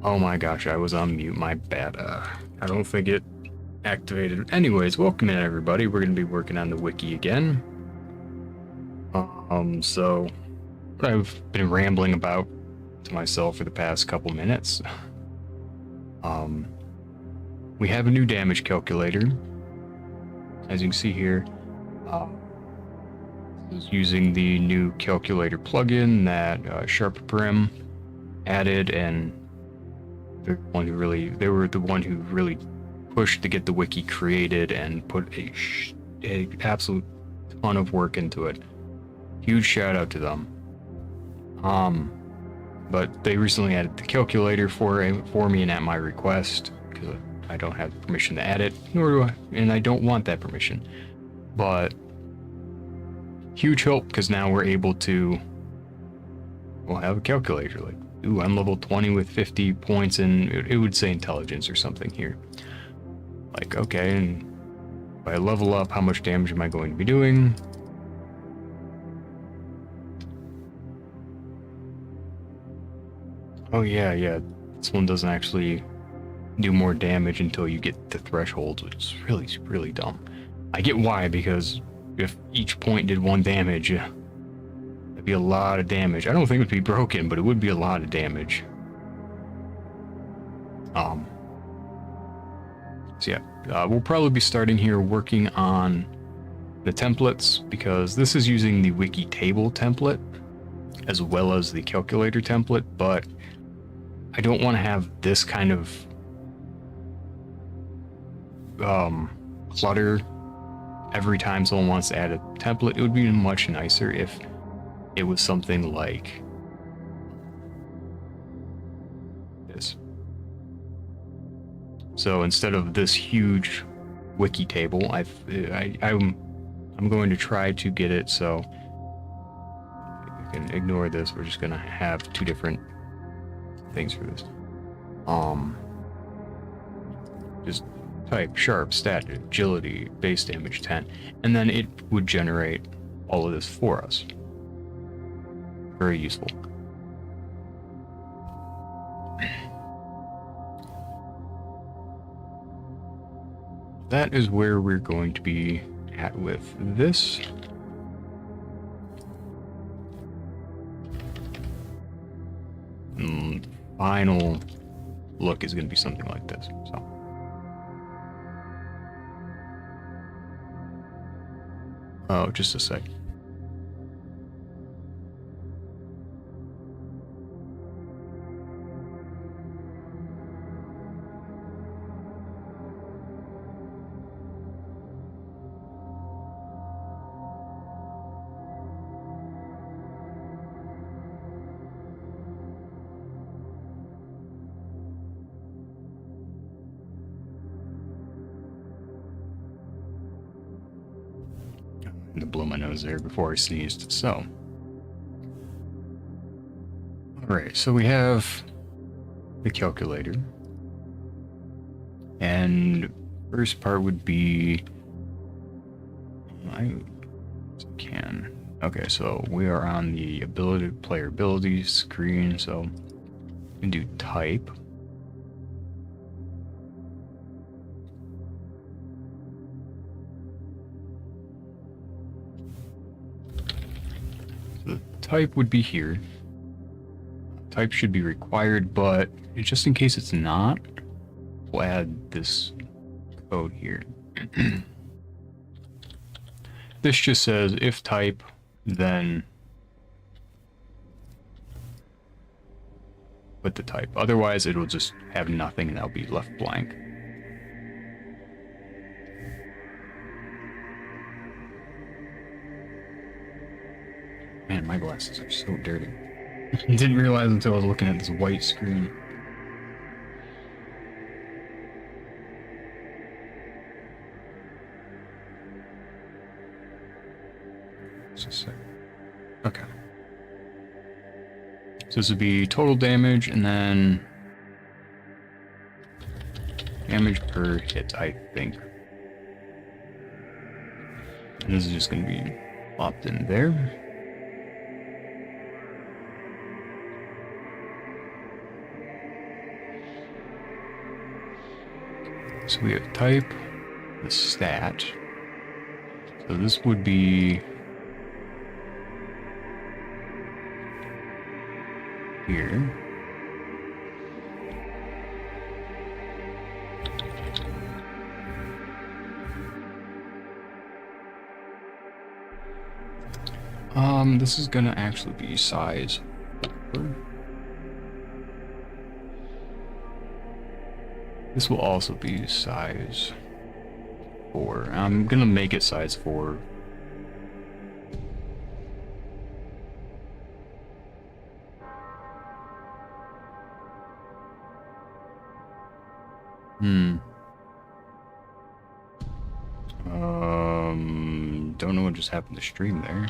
Oh my gosh, I was on mute, my bad. I don't think it activated. Anyways, welcome in everybody. We're going to be working on the wiki again. So what I've been rambling about to myself for the past couple minutes. Um, we have a new damage calculator. As you can see here, this is using the new calculator plugin that Sharp Prim added, and they were the one who really pushed to get the wiki created and put a absolute ton of work into it. Huge shout out to them. But they recently added the calculator for me and at my request, because I don't have permission to add it, nor do I, and I don't want that permission. But huge help, because now we're able to, we'll have a calculator like, ooh, I'm level 20 with 50 points, and it would say intelligence or something here. Like, okay, and if I level up, how much damage am I going to be doing? Oh yeah, this one doesn't actually do more damage until you get to thresholds, which is really dumb. I get why, because if each point did 1 damage, that'd be a lot of damage. I don't think it would be broken, but it would be a lot of damage. So yeah, we'll probably be starting here working on the templates, because this is using the wiki table template as well as the calculator template, but I don't want to have this kind of clutter every time someone wants to add a template. It would be much nicer if it was something like this. So instead of this huge wiki table, I'm going to try to get it so you can ignore this. We're just going to have 2 different things for this. Just type sharp, stat, agility, base damage 10, and then it would generate all of this for us. Very useful. That is where we're going to be at with this. Final look is going to be something like this. So, oh, just a sec. To blow my nose there before I sneezed. So, alright, so we have the calculator, and first part would be I can. Okay, so we are on the player ability screen, so we can do type. The type would be here. Type should be required, but just in case it's not, we'll add this code here. This just says if type, then put the type. Otherwise, it will just have nothing and that'll be left blank. Man, my glasses are so dirty. I didn't realize until I was looking at this white screen. Just a sec. Okay. So this would be total damage, and then damage per hit, I think. And this is just going to be plopped in there. So we have type, the stat. So this would be here. This is gonna actually be size 4. This will also be size 4. I'm gonna make it size 4. Don't know what just happened to stream there.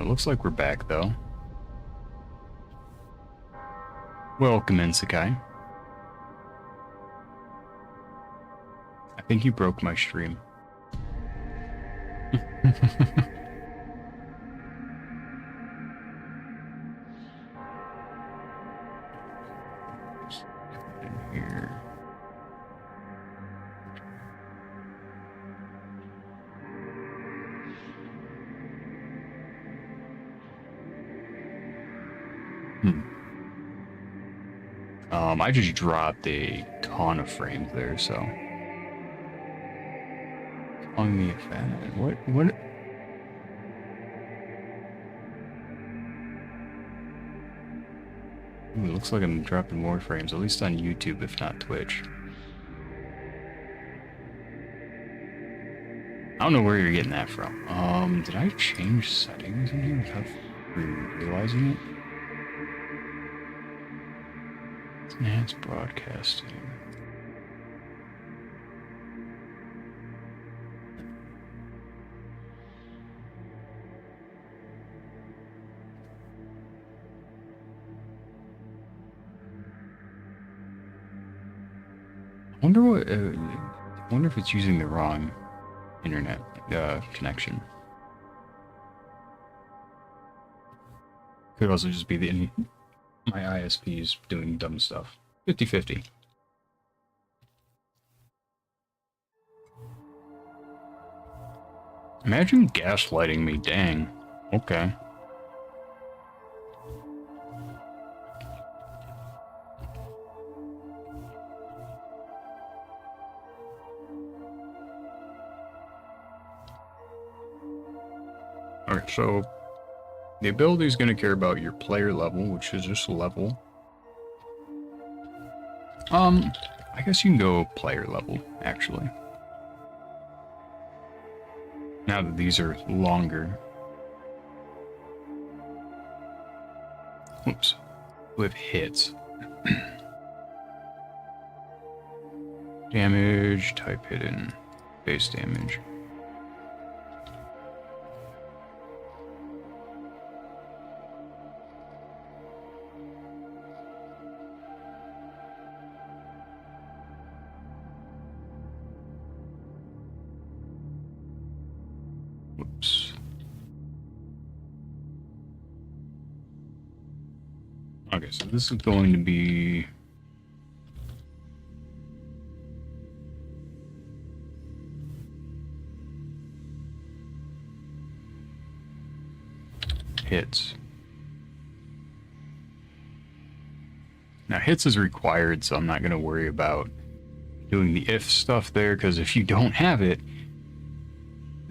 Looks like we're back though. Welcome in, Sakai. I think you broke my stream. In here. I just dropped a ton of frames there, so. On the effect. What? Ooh, it looks like I'm dropping more frames, at least on YouTube, if not Twitch. I don't know where you're getting that from. Did I change settings in here without realizing it? Enhance broadcasting. I wonder if it's using the wrong internet connection. Could also just be my ISP's doing dumb stuff. 50-50. Imagine gaslighting me, dang. Okay. Okay, so the ability is going to care about your player level, which is just level. I guess you can go player level, actually. Now that these are longer. Oops. With hits. Damage, type hidden, base damage. Whoops. Okay, so this is going to be hits. Now hits is required, so I'm not going to worry about doing the if stuff there, because if you don't have it,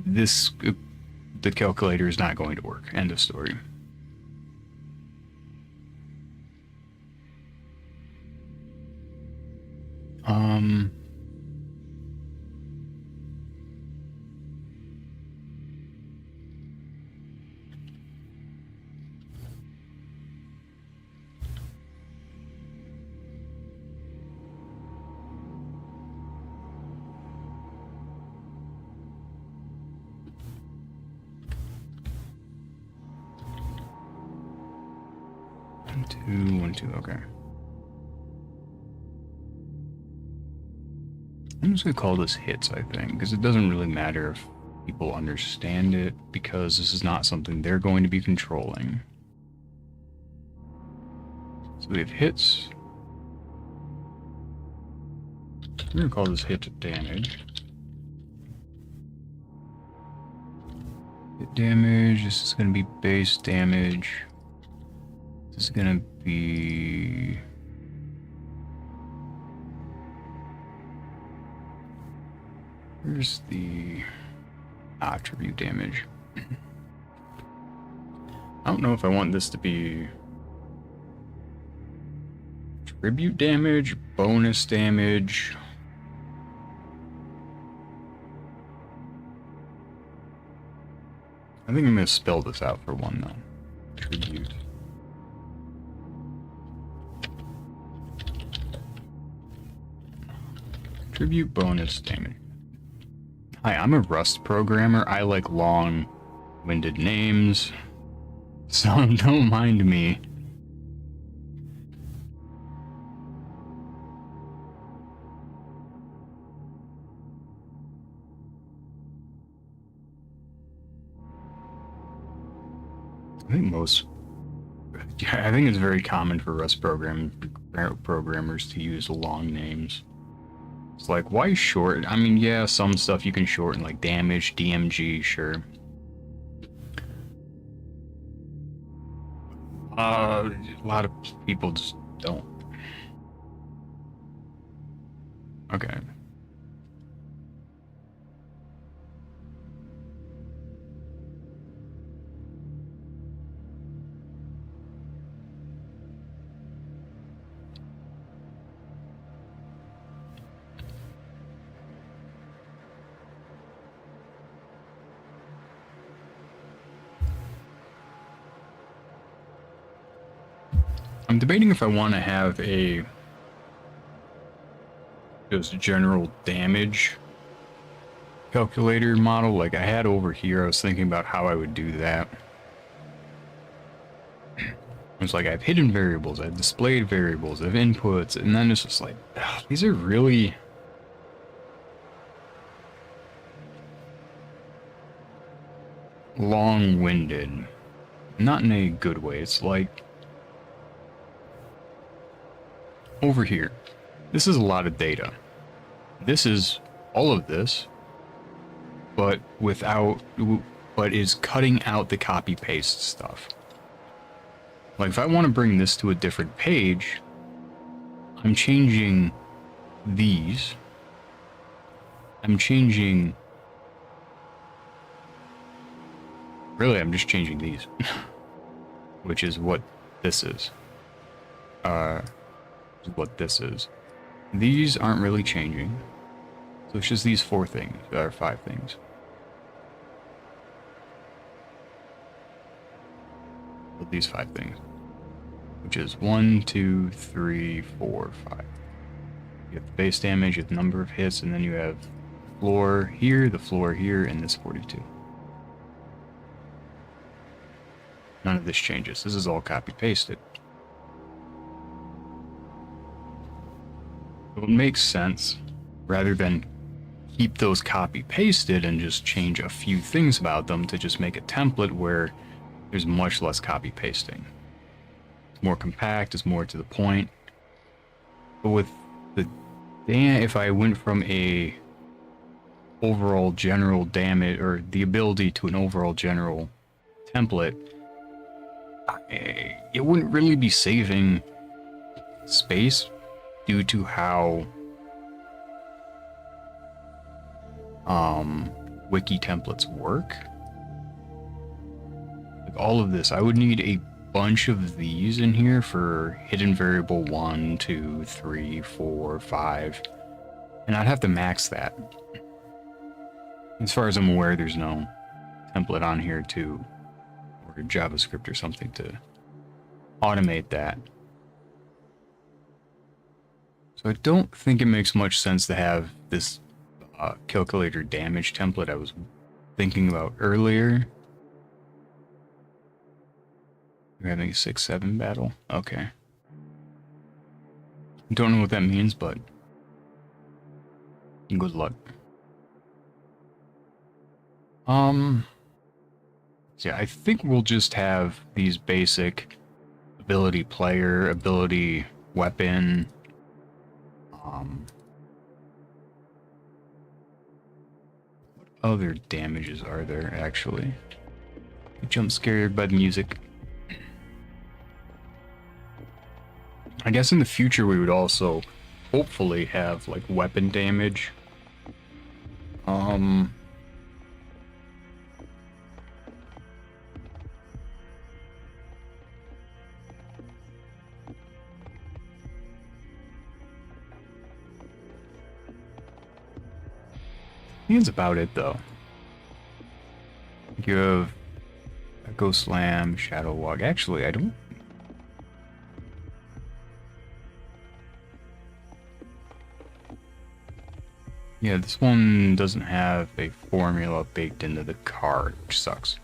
the calculator is not going to work. End of story. One, two, okay. I'm just gonna call this hits, I think, because it doesn't really matter if people understand it, because this is not something they're going to be controlling. So we have hits. I'm gonna call this hit damage. Hit damage, this is gonna be base damage. This is gonna be... Where's the attribute damage? I don't know if I want this to be tribute damage, bonus damage. I think I'm going to spell this out for one though. Tribute. Tribute bonus damage. Hi, I'm a Rust programmer. I like long-winded names. So don't mind me. I think it's very common for Rust programmers to use long names. It's like, why short? I mean, yeah, some stuff you can shorten, like damage, DMG, sure. A lot of people just don't. Okay. I'm debating if I want to have a just general damage calculator model like I had over here. I was thinking about how I would do that. It's like I have hidden variables, I have displayed variables, I have inputs, and then it's just like, ugh, these are really long-winded. Not in a good way. It's like over here. This is a lot of data. This is all of this, but is cutting out the copy paste stuff. Like if I want to bring this to a different page, I'm changing these. I'm just changing these, which is what this is. What this is. These aren't really changing. So it's just these 4 things, or 5 things. Well, these 5 things. Which is 1, 2, 3, 4, 5. You have the base damage, you have the number of hits, and then you have the floor here, and this 42. None of this changes. This is all copy-pasted. It makes sense, rather than keep those copy-pasted and just change a few things about them, to just make a template where there's much less copy-pasting. It's more compact, it's more to the point. But with the if I went from a overall general damage, or the ability to an overall general template, it wouldn't really be saving space due to how wiki templates work. Like all of this, I would need a bunch of these in here for hidden variable 1, 2, 3, 4, 5, and I'd have to max that. As far as I'm aware, there's no template on here to, or JavaScript or something to automate that. So I don't think it makes much sense to have this calculator damage template I was thinking about earlier. You're having a 6-7 battle? Okay. Don't know what that means, but good luck. Yeah, I think we'll just have these basic ability player, ability weapon. What other damages are there actually? I jump scared by the music. I guess in the future we would also hopefully have like weapon damage. I think that's about it though. You have Echo Slam, Shadow Walk. Actually, I don't. Yeah, this one doesn't have a formula baked into the card, which sucks.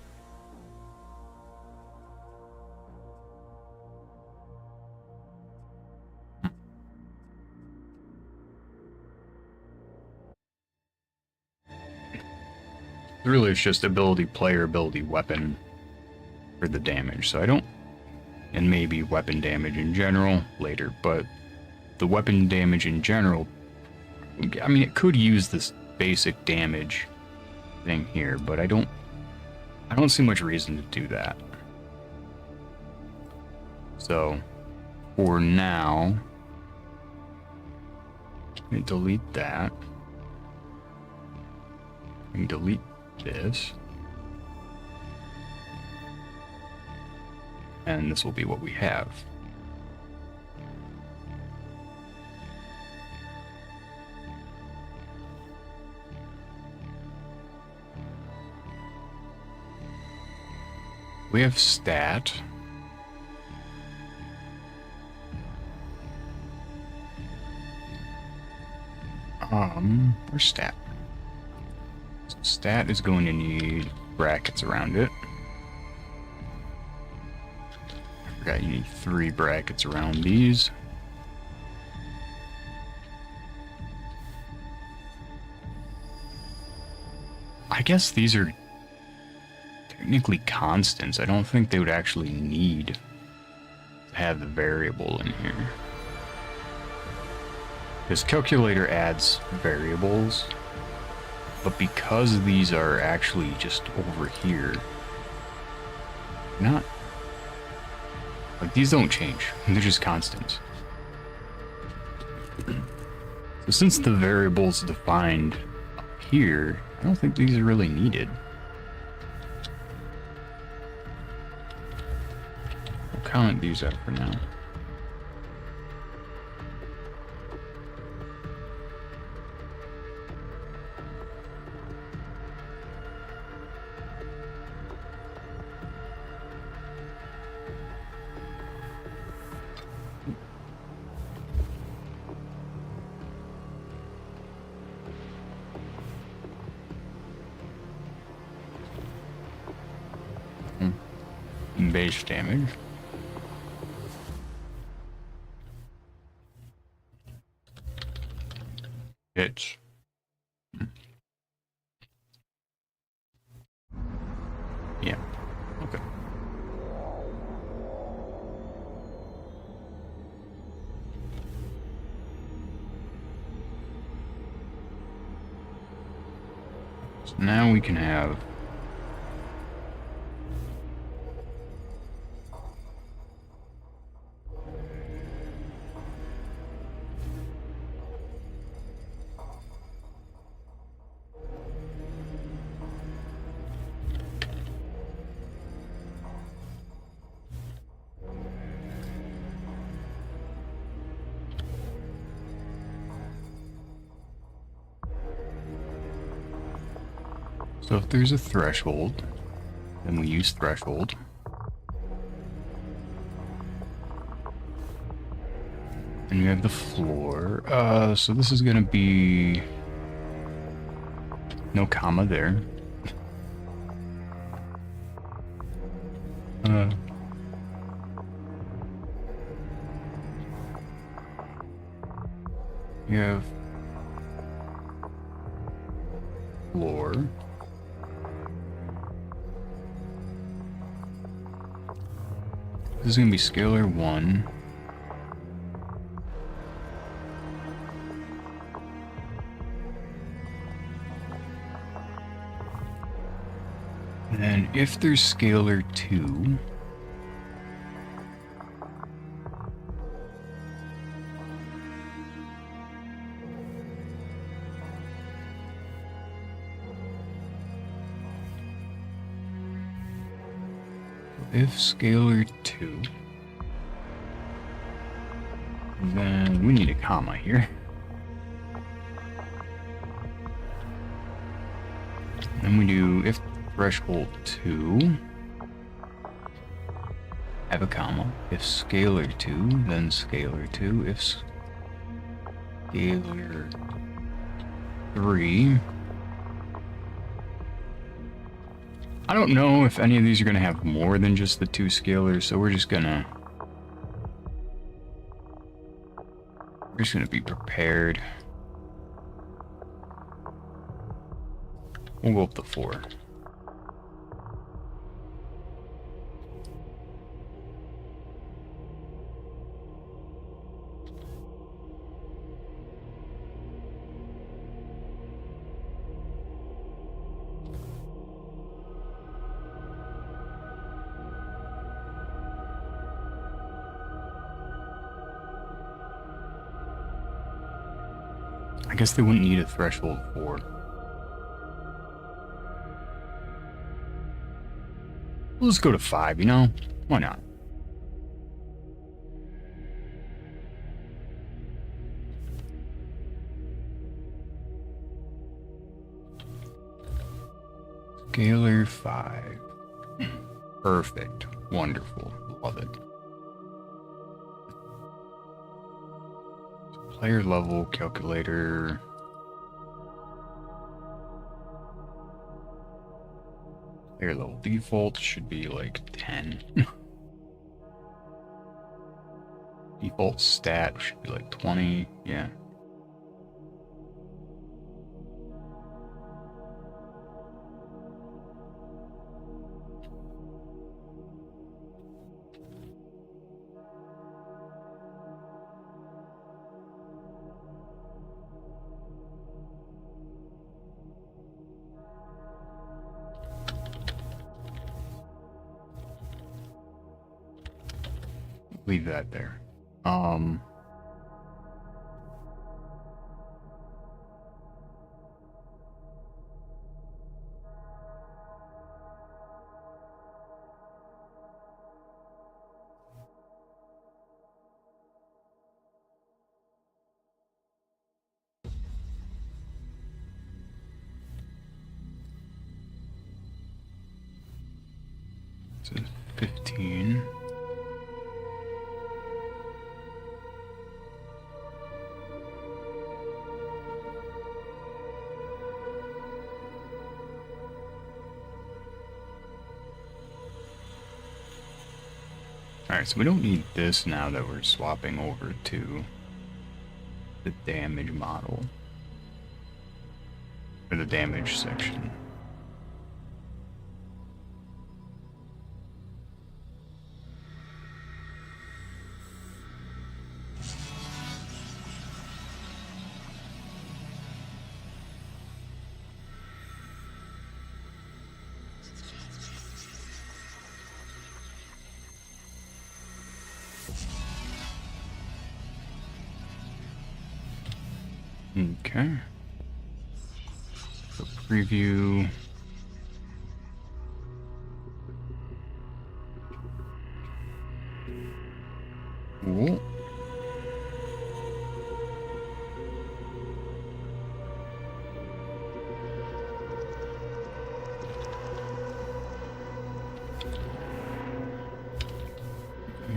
Really, it's just ability player, ability weapon for the damage. So I don't, and maybe weapon damage in general later, but the weapon damage in general, I mean, it could use this basic damage thing here, but I don't see much reason to do that. So for now, I'm gonna delete that. I can delete this. And this will be what we have. We have stat. Where's stat? So stat is going to need brackets around it. I forgot you need 3 brackets around these. I guess these are technically constants. I don't think they would actually need to have the variable in here. This calculator adds variables, but because these are actually just over here, not like these don't change, they're just constants. So since the variable's defined up here, I don't think these are really needed. I'll comment these out for now. Base damage. Hits. Yeah. Okay. So now we can have so if there's a threshold, then we use threshold. And you have the floor. So this is gonna be no comma there. You have floor. This This is gonna be scalar 1. And then if there's scalar 2, if scalar 2, then we need a comma here. Then we do if threshold 2, have a comma. If scalar 2, then scalar 2. If scalar 3, I don't know if any of these are going to have more than just the 2 scalars, so we're just gonna be prepared. We'll go up to 4. I guess they wouldn't need a threshold 4. Let's go to 5, you know? Why not? Scalar 5. Perfect. Wonderful. Love it. Player level calculator. Player level default should be like 10. Default stat should be like 20. Yeah. Leave that there. So 15. Alright, so we don't need this now that we're swapping over to the damage model. Or the damage section. Okay. So preview. Cool.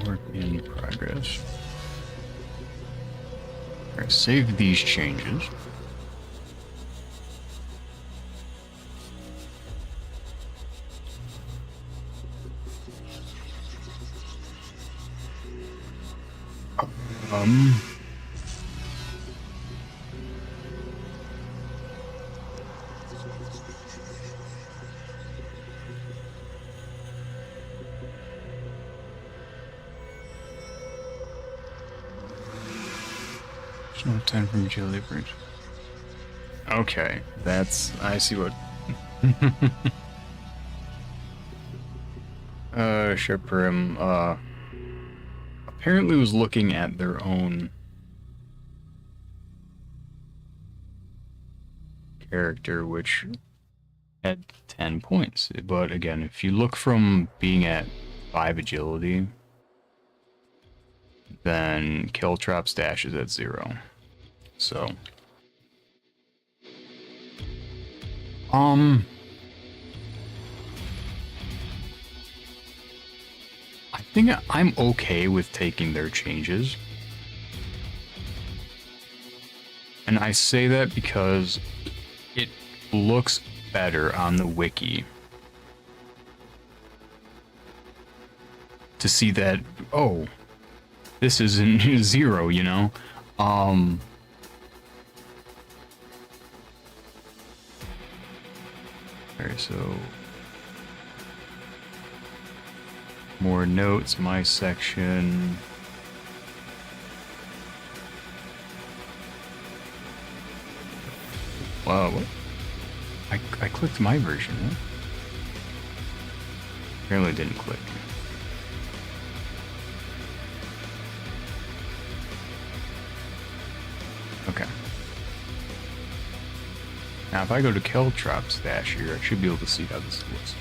Work in progress. Alright, save these changes. There's no 10 from agility bridge. Okay, I see what. Sheprim, apparently was looking at their own character, which had 10 points. But again, if you look from being at 5 agility, then Killtrap's dash is at 0. So, I think I'm okay with taking their changes. And I say that because it looks better on the wiki to see that, oh, this isn't 0, you know? Alright, so more notes, my section. Wow, what? I clicked my version, huh? Apparently it didn't click. Okay. Now if I go to Killtrap's dash here, I should be able to see how this looks.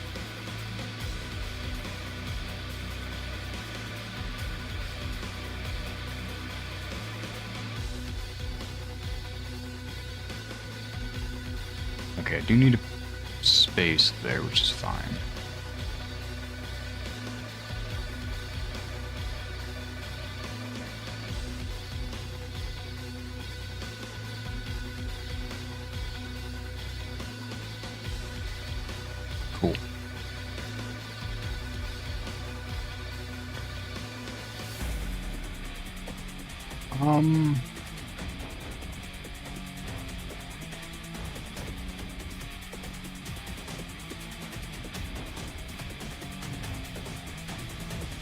Okay, I do need a space there, which is fine. Cool.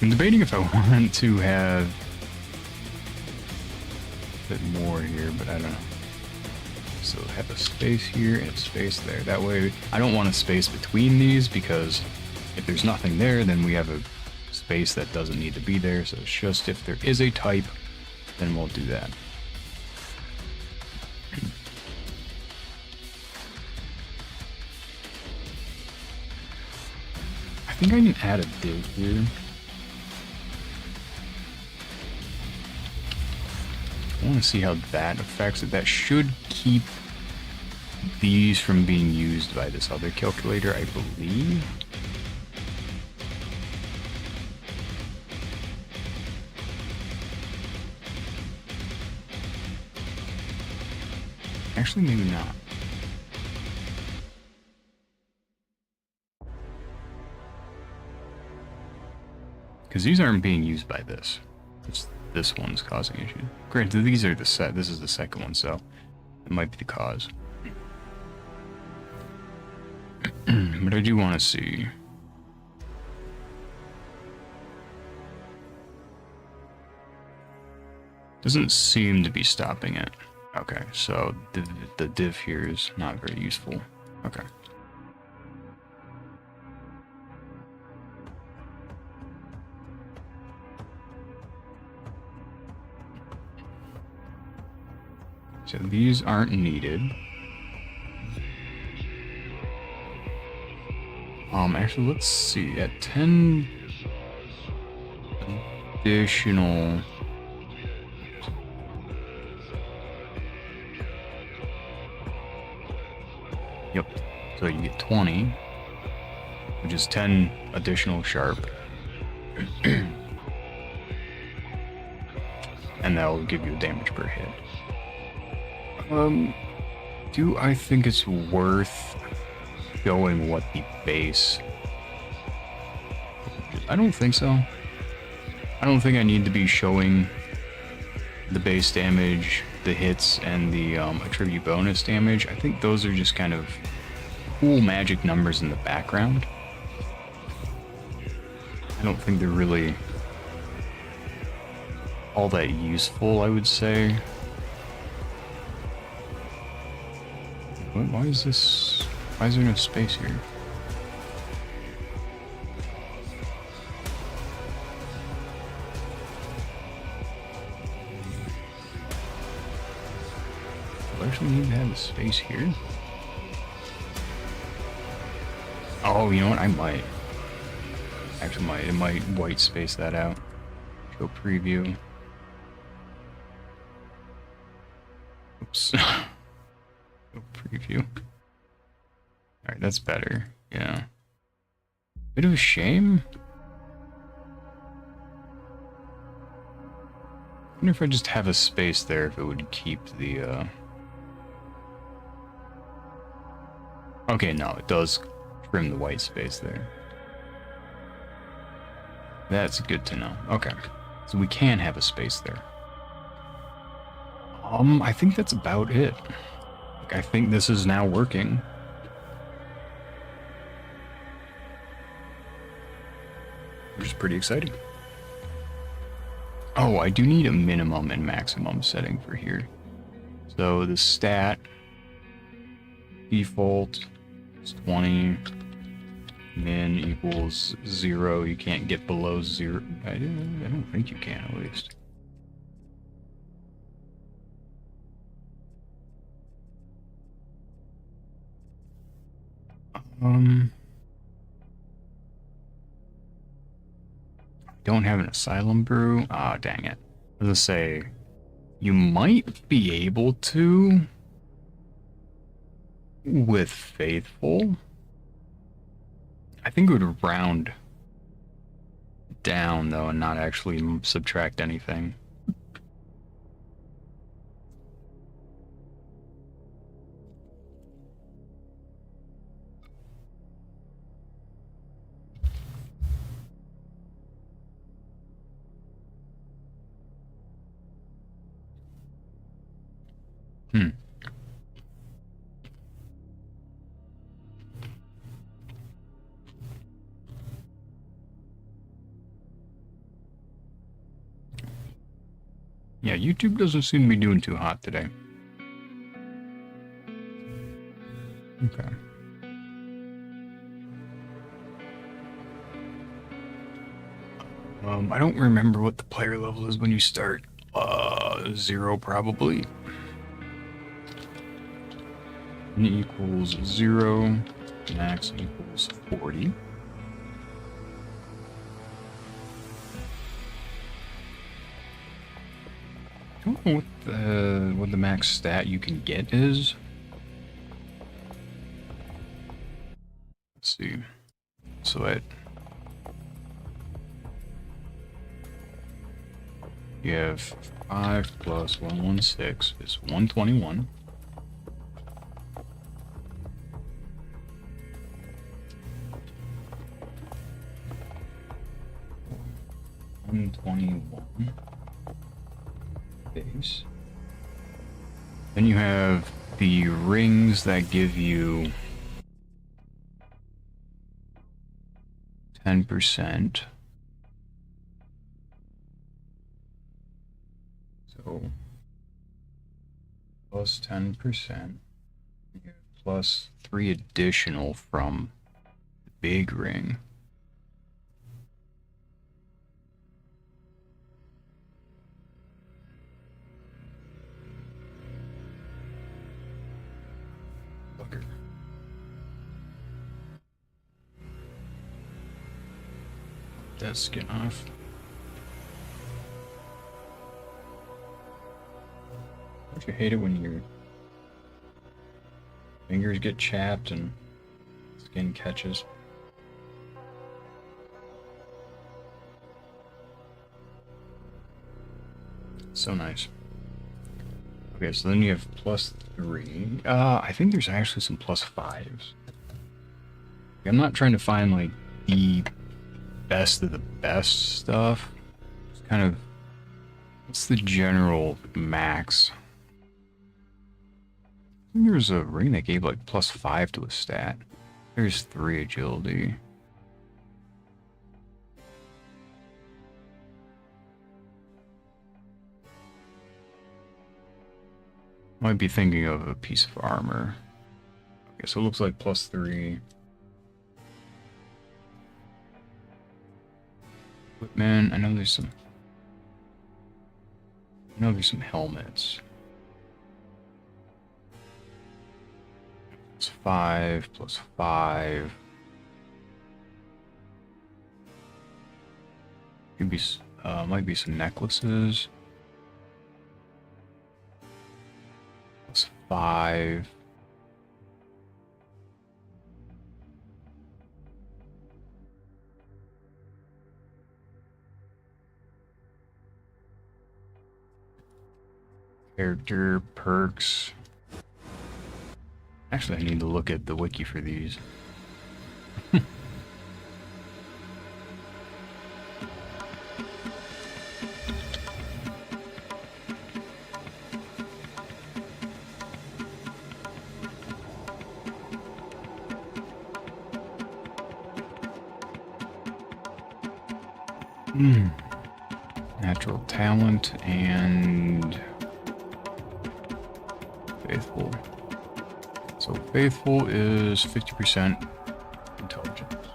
I'm debating if I want to have a bit more here, but I don't know. So have a space here and a space there. That way, I don't want a space between these because if there's nothing there, then we have a space that doesn't need to be there. So it's just if there is a type, then we'll do that. I think I can add a div here. I want to see how that affects it. That should keep these from being used by this other calculator, I believe. Actually, maybe not. Because these aren't being used by this. It's this one's causing issues. Granted, these are the set. This is the second one, so it might be the cause. But I do want to see. Doesn't seem to be stopping it. Okay, so the div here is not very useful. Okay. So these aren't needed. Actually, let's see. At 10 additional. Yep. So you get 20, which is 10 additional sharp. And that'll give you damage per hit. Do I think it's worth showing what the base? I don't think so. I don't think I need to be showing the base damage, the hits, and the attribute bonus damage. I think those are just kind of cool magic numbers in the background. I don't think they're really all that useful, I would say. Why is this? Why is there no space here? Do I actually need to have a space here? Oh, you know what? I might. Actually, it might white space that out. Go preview. Oops. Go preview. Alright, that's better. Yeah. Bit of a shame. I wonder if I just have a space there, if it would keep the, Okay, no, it does trim the white space there. That's good to know. Okay. So we can have a space there. I think that's about it. Like, I think this is now working. Which is pretty exciting. Oh, I do need a minimum and maximum setting for here. So the stat default is 20. Min equals 0. You can't get below 0. I don't think you can, at least. Don't have an asylum brew. Ah, dang it. As I say, you might be able to with faithful. I think it would round down though and not actually subtract anything. Yeah, YouTube doesn't seem to be doing too hot today. Okay. I don't remember what the player level is when you start. 0 probably. N equals 0. Max equals 40. I don't know what the max stat you can get is. Let's see. So you have 5 plus 116 is 121. Base. Then you have the rings that give you 10%. So plus 10%. Plus 3 additional from the big ring. That skin off. Don't you hate it when your fingers get chapped and skin catches? So nice. Okay, so then you have plus 3. I think there's actually some plus 5s. I'm not trying to find like the best of the best stuff. It's kind of, what's the general max? I think there's a ring that gave like plus 5 to a stat. There's 3 agility. Might be thinking of a piece of armor. Okay, so it looks like +3. Equipment, I know there's some helmets. +5, +5. Could be, might be some necklaces. +5. Character perks. Actually, I need to look at the wiki for these. Natural talent and faithful. So faithful is 50% intelligence.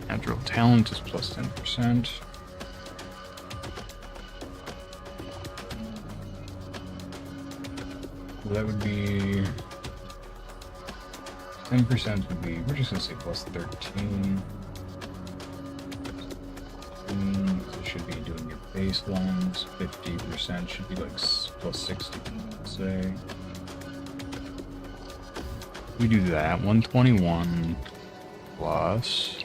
Natural talent is +10%. So that would be 10% would be, we're just gonna say +13. It should be doing your base ones. 50% should be like +60, let's say. We do that. 121 plus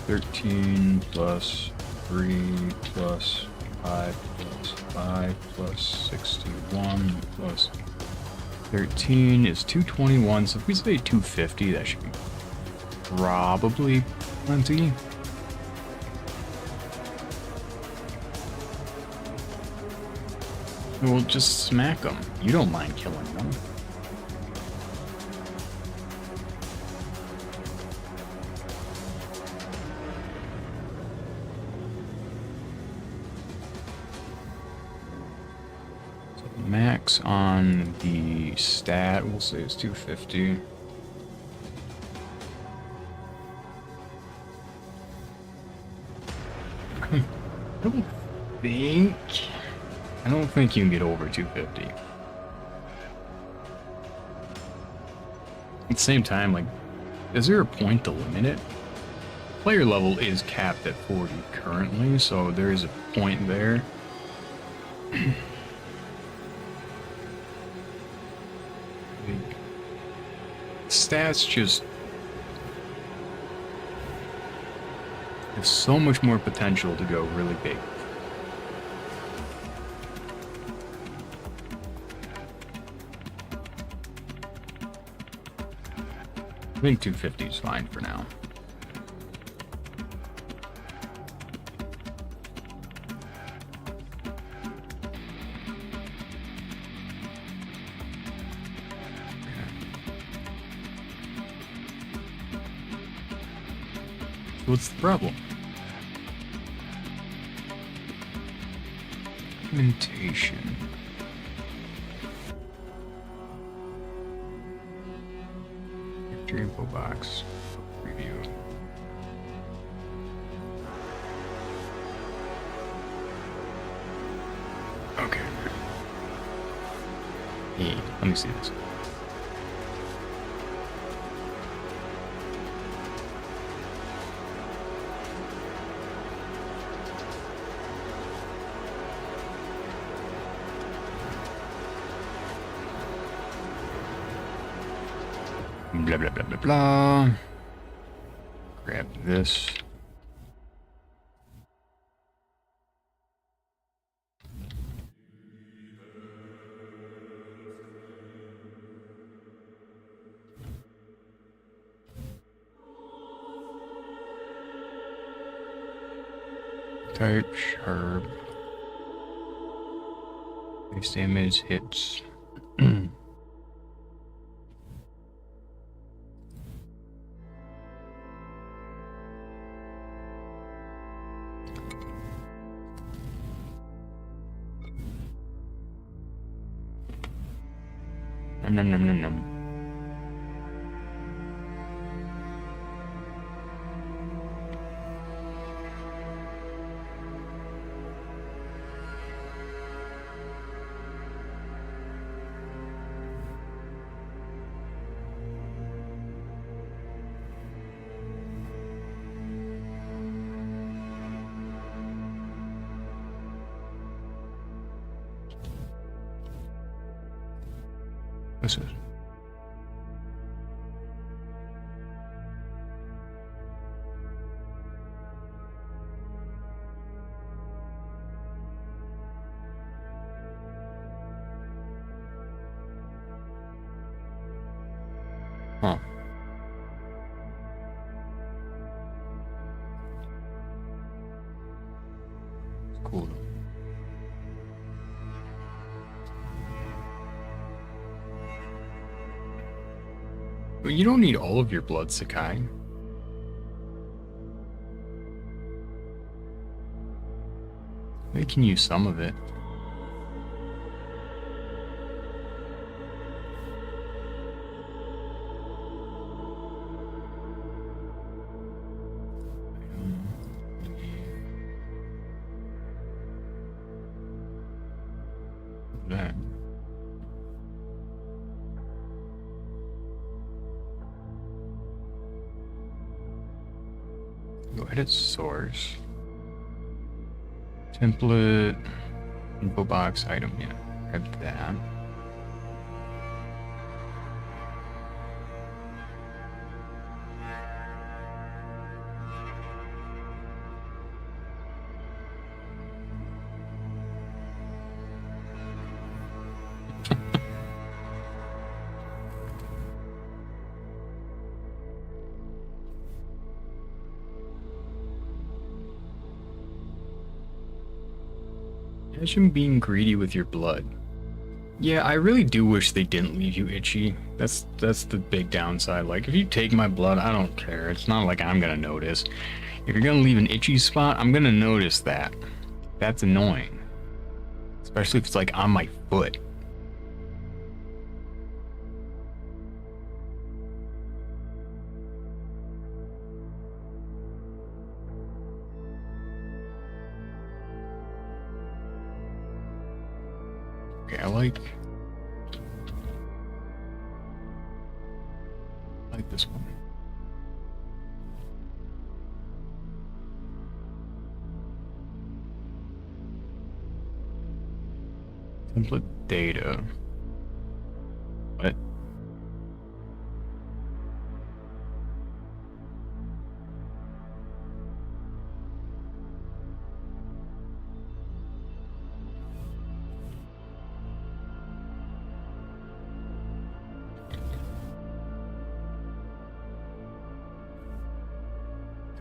13 plus 3 plus 5 plus 5 plus 61 plus 13 is 221. So if we say 250, that should be probably plenty. We'll just smack them. You don't mind killing them. So max on the stat, we'll say is 250. I don't think you can get over 250. At the same time, like, is there a point to limit it? Player level is capped at 40 currently, so there is a point there. Stats just have so much more potential to go really big. I think 250 is fine for now. What's the problem? Documentation. Victory info box. Review. Okay. Hey, let me see this. Blah, blah, blah, blah, blah. Grab this. Type sharp. Base damage hits. Nom, nom, nom, nom. What's this? Huh. It's cool though. But you don't need all of your blood, Sakai. They can use some of it. That. Go edit source. Template. Info box item. Yeah. Grab that. Imagine being greedy with your blood. Yeah, I really do wish they didn't leave you itchy. That's the big downside. Like, if you take my blood, I don't care. It's not like I'm gonna notice. If you're gonna leave an itchy spot, I'm gonna notice that. That's annoying. Especially if it's like on my foot. Okay, I like this one. Template data. What?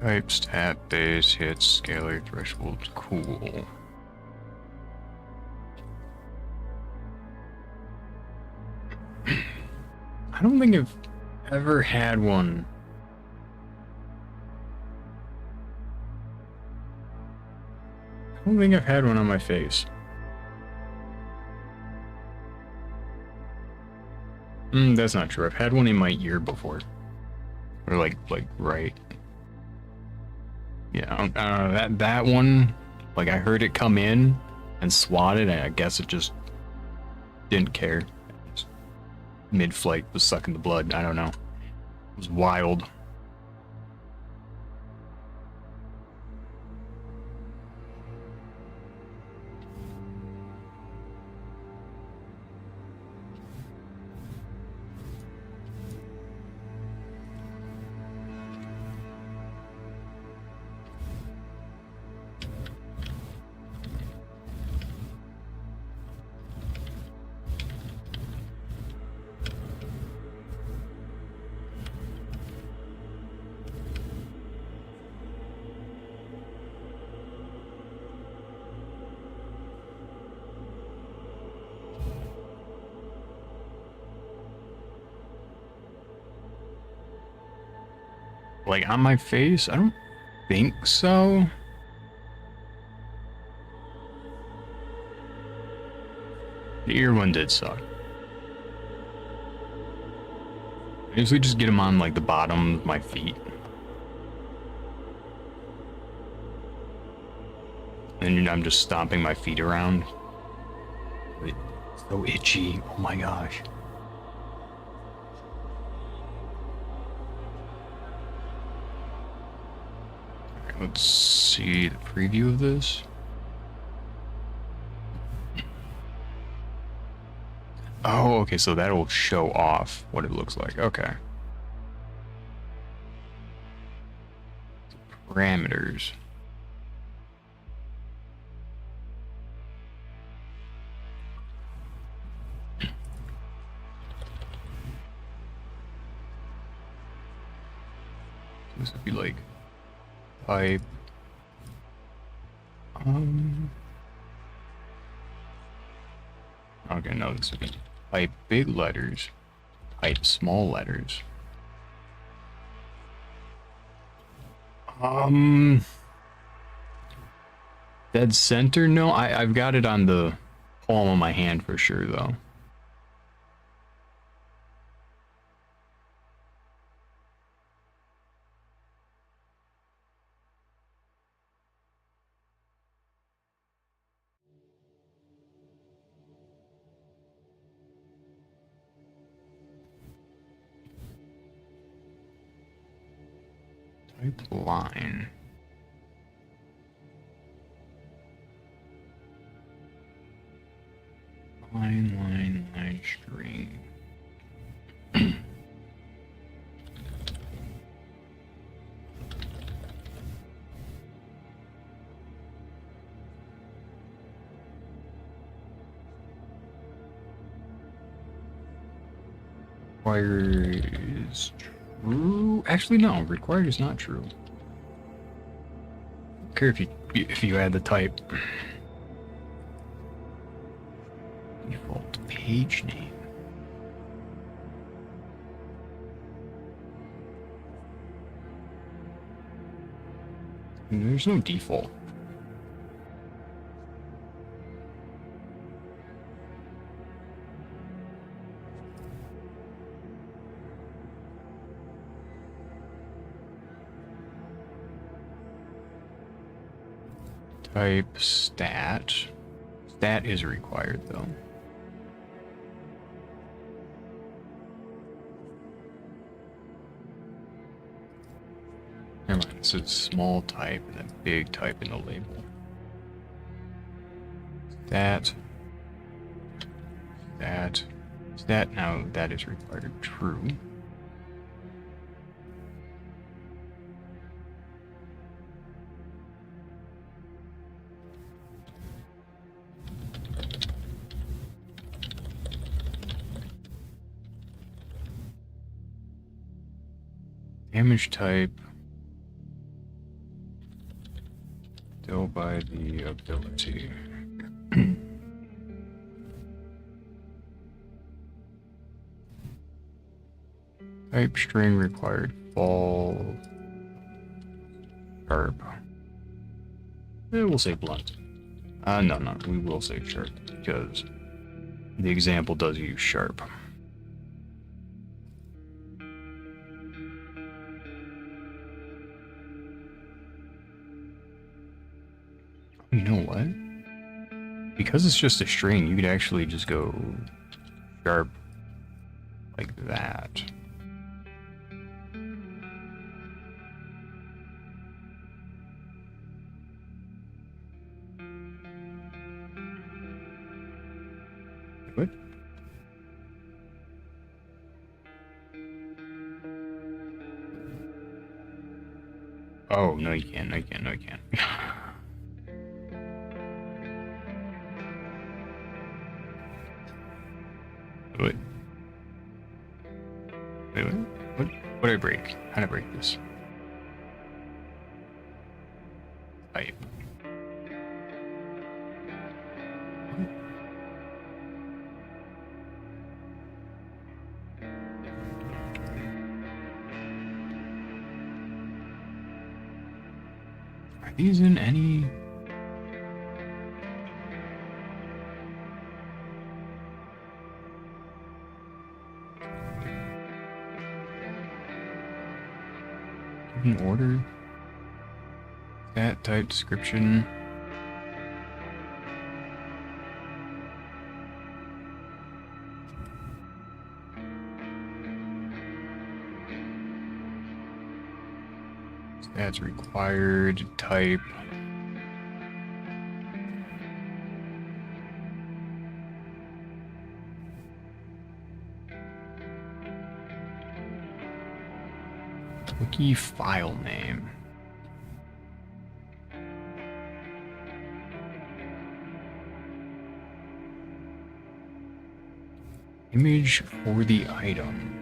Type, stat, base, hits, scalar, threshold, cool. I don't think I've ever had one. I don't think I've had one on my face. That's not true. I've had one in my ear before. Or like right. Yeah, I don't know, that one, like I heard it come in and swatted, and I guess it just didn't care. Mid-flight was sucking the blood. I don't know. It was wild. Like on my face? I don't think so. The ear one did suck. I usually just get them on like the bottom of my feet. And I'm just stomping my feet around. It's so itchy. Oh my gosh. Alright, let's see the preview of this. Oh, okay, so that'll show off what it looks like. Okay. Parameters. This would be like type. Okay, no, this would be type big letters, type small letters. Dead center? No, I've got it on the palm of my hand for sure, though. Type line. Line, string. Required is true. Actually, no. Required is not true. I don't care if you add the type. Default page name. There's no default. Type stat. Stat is required though. Never mind, it says small type and then big type in the label. Stat. Now that is required true. Damage type. Still by the ability. Type string required fall sharp. We'll say blunt. No, we will say sharp because the example does use sharp. You know what? Because it's just a string, you could actually just go sharp like that. What? Oh, no you can't, no you can't, no you can't. Wait. Wait. What did I break? How did I break this? Type. Are these in any? In order. Stat type description. Stats required type. Wiki file name. Image for the item.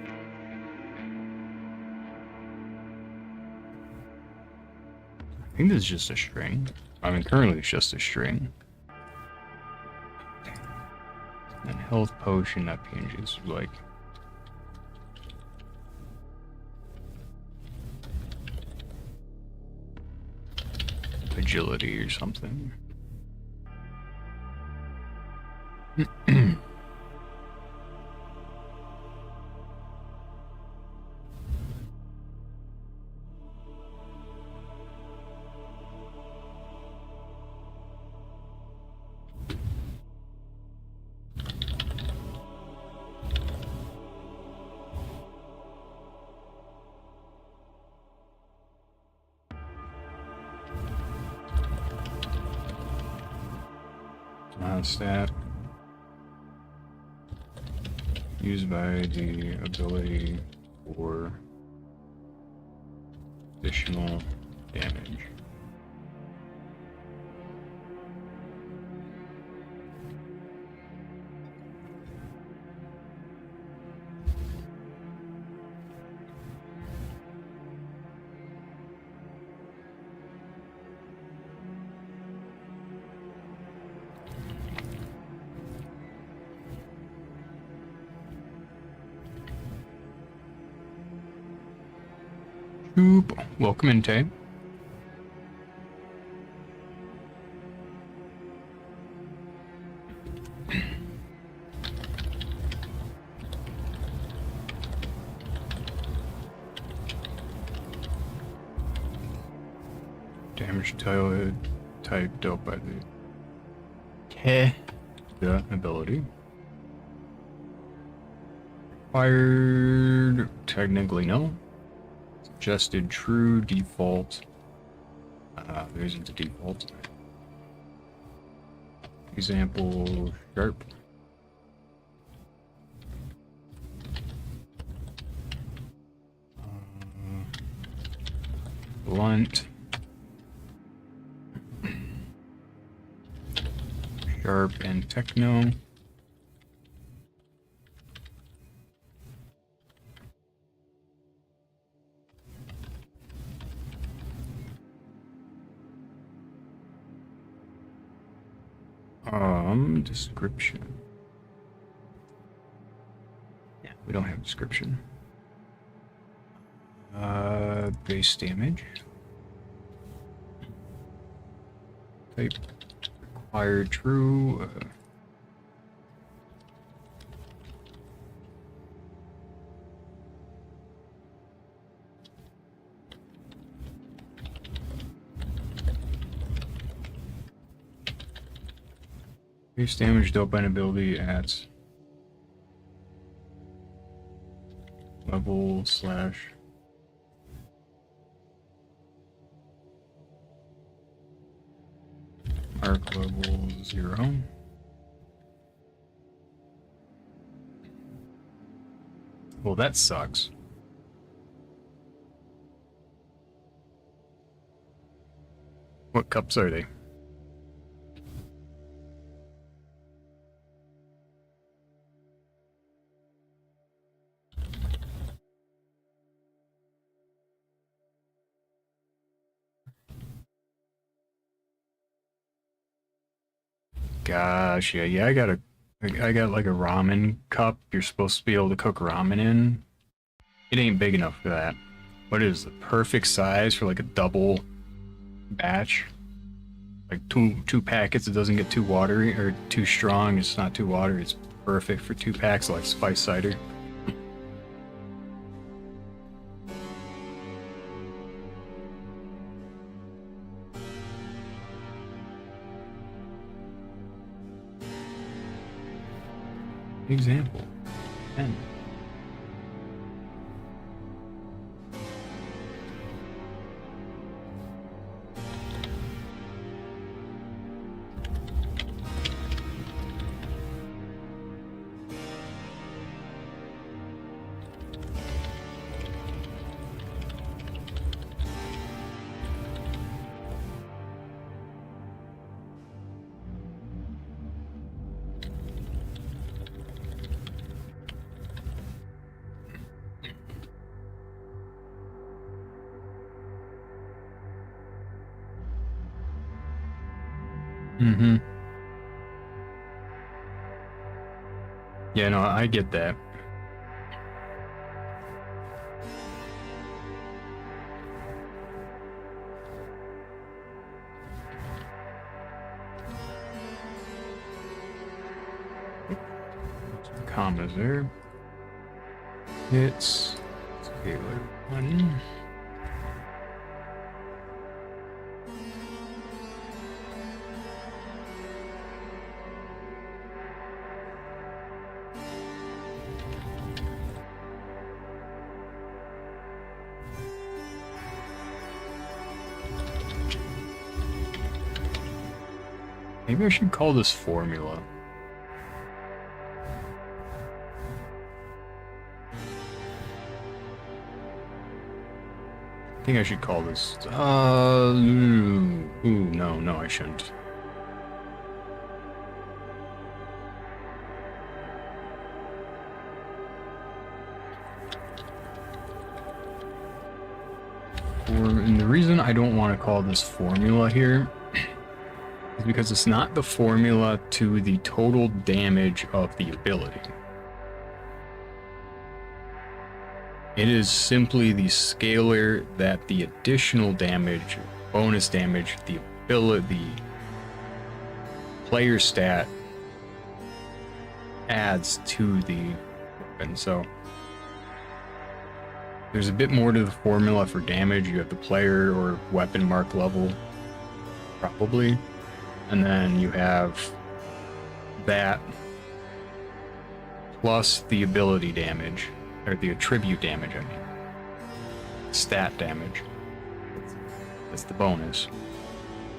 I think this is just a string. I mean, currently it's just a string. And health potion that hinges like. Agility or something. Stat used by the ability for additional damage. Welcome in, Tay. Damage type dealt by the ability. Required, technically no. Suggested true default. There isn't a default. Example sharp. Blunt. Sharp and techno. Description. Yeah, we don't have description. Base damage. Type required true. Base damage dealt by an ability at level / arc level 0. Well, that sucks. What cups are they? Gosh, yeah, I got like a ramen cup you're supposed to be able to cook ramen in. It ain't big enough for that. What is the perfect size for like a double batch? Like two packets, it doesn't get too watery or too strong, it's not too watery, it's perfect for 2 packs like spice cider. Example. 10. Mm-hmm. Yeah, no, I get that. Some commas there. It's scalar 1. Maybe I should call this formula. I think I should call this. No, I shouldn't. And the reason I don't want to call this formula here is because it's not the formula to the total damage of the ability. It is simply the scalar that the additional damage, bonus damage, the ability, player stat adds to the weapon. So there's a bit more to the formula for damage. You have the player or weapon mark level, probably. And then you have that plus the ability damage, or the attribute damage, I mean. Stat damage. That's the bonus.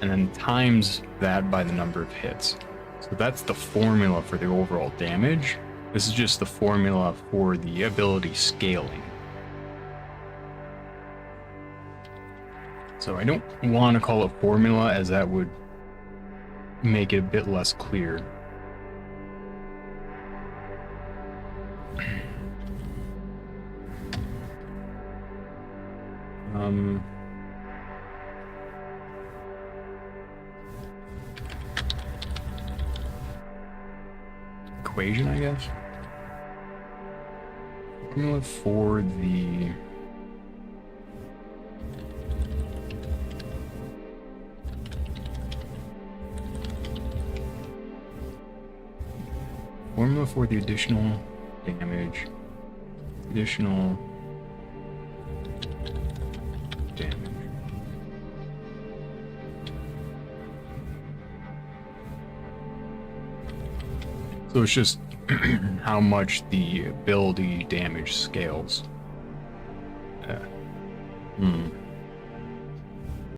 And then times that by the number of hits. So that's the formula for the overall damage. This is just the formula for the ability scaling. So I don't want to call it formula, as that would make it a bit less clear. Equation, I guess. Formula for the additional damage. Additional damage. So it's just how much the ability damage scales.